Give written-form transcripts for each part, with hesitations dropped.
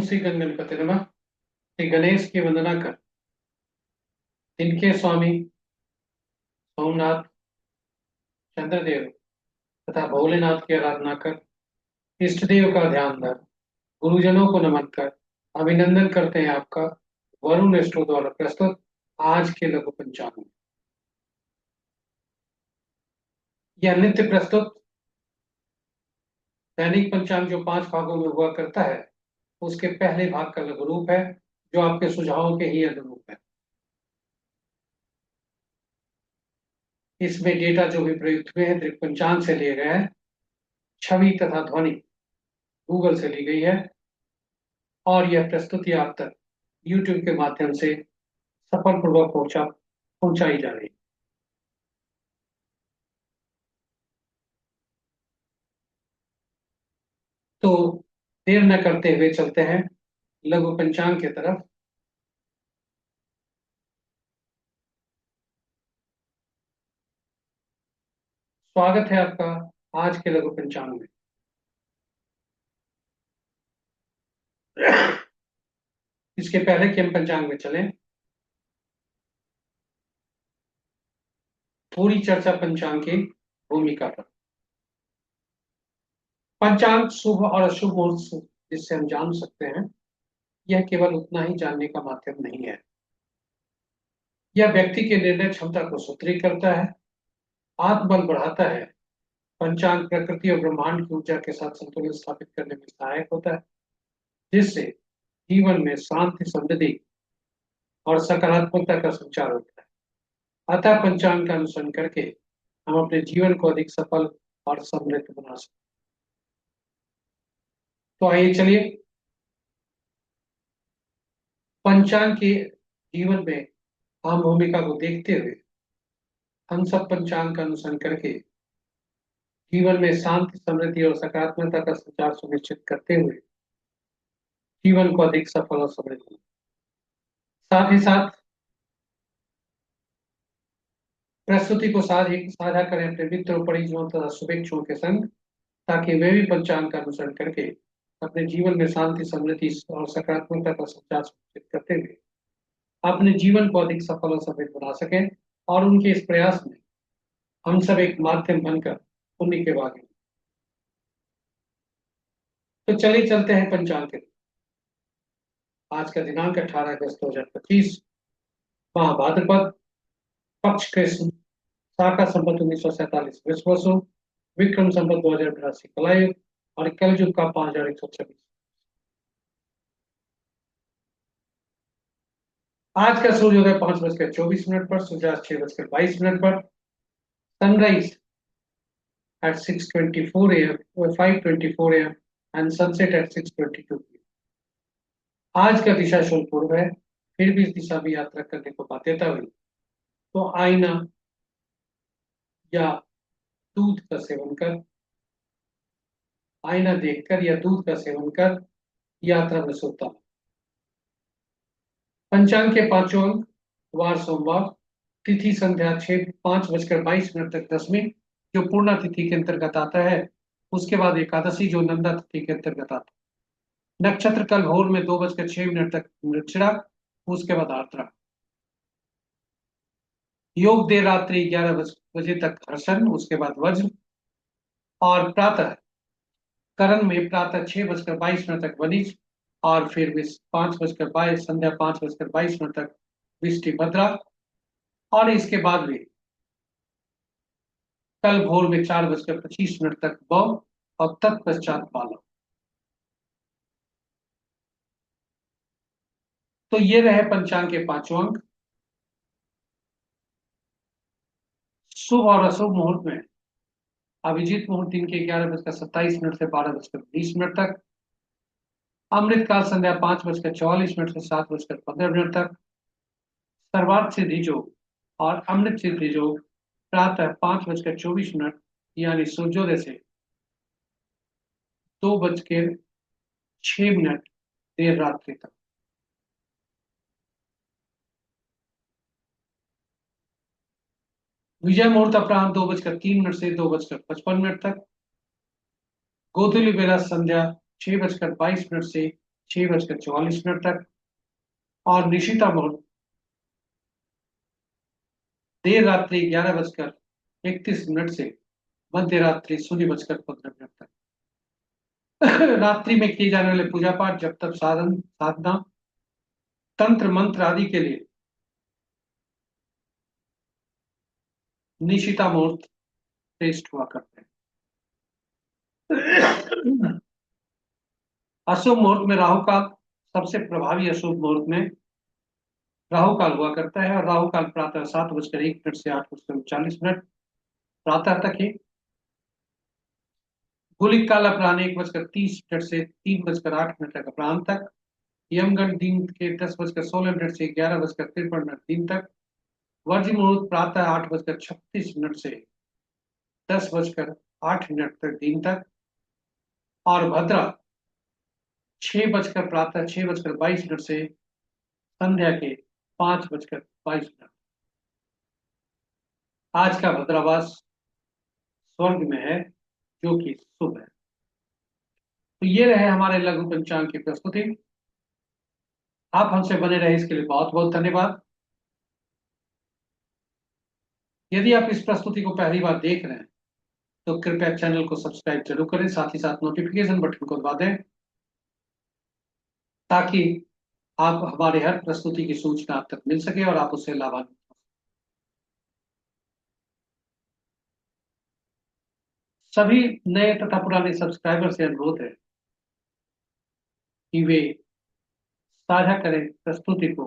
ओम श्री गणपति नमः। श्री गणेश की वंदना कर, इनके स्वामी सोमनाथ, चंद्रदेव तथा भोलेनाथ की आराधना कर, इष्ट देव का ध्यान धर, गुरुजनों को नमन कर, अभिनंदन करते हैं आपका वरुण एस्ट्रो द्वारा प्रस्तुत आज के लघु पंचांग में। यह नित्य प्रस्तुत दैनिक पंचांग जो 5 भागों में हुआ करता है, उसके पहले भाग का लघु रूप है, जो आपके सुझावों के ही अनुरूप है। इसमें डेटा जो भी प्रयुक्त हुए हैं दृक पंचांग से लिए गए हैं, छवि तथा ध्वनि गूगल से ली गई है, और यह प्रस्तुति आप तक यूट्यूब के माध्यम से सफलपूर्वक पहुंचाई जा रही है। तो देर न करते हुए चलते हैं लघु पंचांग की तरफ। स्वागत है आपका आज के लघु पंचांग में। इसके पहले कि हम पंचांग में चलें, थोड़ी चर्चा पंचांग की भूमिका पर। पंचांग शुभ और अशुभ मुहूर्त जिससे हम जान सकते हैं, यह केवल उतना ही जानने का माध्यम नहीं है, यह व्यक्ति के निर्णय क्षमता को सुदृढ़ करता है, आत्मबल बढ़ाता है। पंचांग प्रकृति और ब्रह्मांड की ऊर्जा के साथ संतुलन स्थापित करने में सहायक होता है, जिससे जीवन में शांति, समृद्धि और सकारात्मकता का संचार होता है। अतः पंचांग का अनुसरण करके हम अपने जीवन को अधिक सफल और समृद्ध बना सकते हैं। तो आइए चलिए पंचांग के जीवन में अहम भूमिका को देखते हुए हम सब पंचांग का अनुसरण करके जीवन में शांति, समृद्धि और सकारात्मकता का संचार सुनिश्चित करते हुए जीवन को अधिक सफल और समृद्ध बनाएं। साथ ही साथ प्रस्तुति को साझा करें अपने मित्रों, परिजनों तथा शुभेच्छुओं के संग, ताकि वे भी पंचांग का अनुसरण करके अपने जीवन में शांति, समृद्धि और सकारात्मकता का संचार सुनिश्चित करते हुए अपने जीवन को अधिक सफल और समृद्ध बना सकें, और उनके इस प्रयास में हम सब एक माध्यम बनकर पुण्य के भागी। तो चलिए चलते हैं पंचांग के। आज का दिनांक 18 अगस्त 2025, माह भाद्रपद, पक्ष कृष्ण, शाका संवत 1947 विश्वसु, विक्रम संवत 2082 कलायुग, और कलयुग का 5126। आज का सूर्योदय 5:24 पर, सूर्यास्त 6:22 पर, sunrise at 6:24 a.m. or 5:24 a.m. and sunset at 6:22 p.m. आज का दिशा शुभ पूर्व है, फिर भी इस दिशा में यात्रा करने को बाध्यता हुई तो आईना या दूध का सेवन कर, आईना देखकर या दूध का सेवन कर यात्रा में सोता। पंचांग के 5 अंक: वार सोमवार, तिथि संध्या 5:22 तक दसवीं, जो पूर्णा तिथि के अंतर्गत आता है। उसके बाद एकादशी, जो नंदा तिथि के अंतर्गत आता है। नक्षत्र कल भोर में 2:06 तक मृगशिरा, उसके बाद आर्द्रा। योग देर रात्रि 11 बजे तक हर्षण, उसके बाद वज्र। और प्रातः करण में प्रातः 6:22 तक वनिज, और फिर 5:22 संध्या 5:22 तक विष्टि भद्रा, और इसके बाद भी कल भोर में 4:25 तक बौ, और तत्पश्चात बालव। तो ये रहे पंचांग के 5 अंक। शुभ और अशुभ मुहूर्त में अभिजीत मुहूर्त दिन के 11:27 से 12:20 तक, अमृत काल संध्या 5:44 से 7:15 तक, सर्वार्थ सिद्धि योग और अमृत सिद्धि योग प्रातः 5:24 यानी सूर्योदय से 2:06 देर रात्रि तक। विजय मुहूर्त अपराह्न 2:03 से 2:55 तक, गोधूली बेला संध्या 6:22 से 6:44 तक। और निशिता मुहूर्त देर रात्रि 11:31 से मध्य रात्रि 0:15 तक। रात्रि में किए जाने वाले पूजा पाठ, जब तक साधना, तंत्र मंत्र आदि के लिए निशिता मुहूर्त श्रेष्ठ हुआ करते हैं। अशुभ मुहूर्त में राहु काल सबसे प्रभावी। अशुभ मुहूर्त में राहु काल हुआ करता है, और राहु काल प्रातः 7:01 से 8:39 प्रातः तक ही। गुलिक काल अपराह्न 1:30 से 3:08 तक अपराह्न तक। यमगंड दिन के 10:16 से 11:53 दिन तक। वर्ज मुहूर्त प्रातः 8:36 से 10:08 तक दिन तक। और भद्रा प्रातः 6:22 से संध्या के 5:22। आज का भद्रावास स्वर्ग में है, जो कि शुभ है। तो ये रहे हमारे लघु पंचांग की प्रस्तुति। आप हमसे बने रहे इसके लिए बहुत बहुत धन्यवाद। यदि आप इस प्रस्तुति को पहली बार देख रहे हैं तो कृपया चैनल को सब्सक्राइब जरूर करें, साथ ही साथ नोटिफिकेशन बटन को दबा दें, ताकि आप हमारे हर प्रस्तुति की सूचना आप तक मिल सके और आप उससे लाभान्वित हो। सभी नए तथा पुराने सब्सक्राइबर से अनुरोध है कि वे साझा करें प्रस्तुति को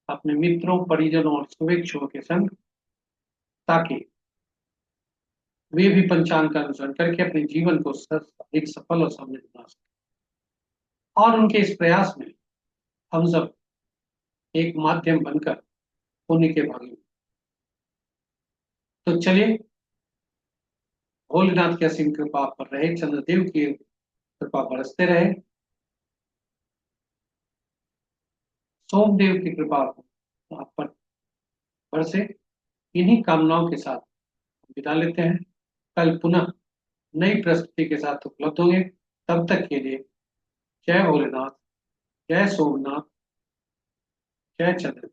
अपने मित्रों, परिजनों और शुभेच्छुओं के संग, ताकि वे भी पंचांग का अनुसरण करके अपने जीवन को एक सफल और समृद्ध बना सकें। और उनके इस प्रयास में हम सब एक माध्यम बनकर पुण्य के भागी। तो चलिए, भोलेनाथ की असीम कृपा आप पर रहे, चंद्रदेव की कृपा बरसते रहे, सोमदेव की कृपा आप पर बरसे। इन्हीं कामनाओं के साथ विदा लेते हैं। कल पुनः नई प्रस्तुति के साथ उपलब्ध होंगे। तब तक के लिए जय भोलेनाथ, जय सोमनाथ, जय चंद्र।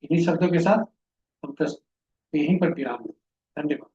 इन्हीं शब्दों के साथ हम प्रस्तुति यहीं पर विराम दें। धन्यवाद।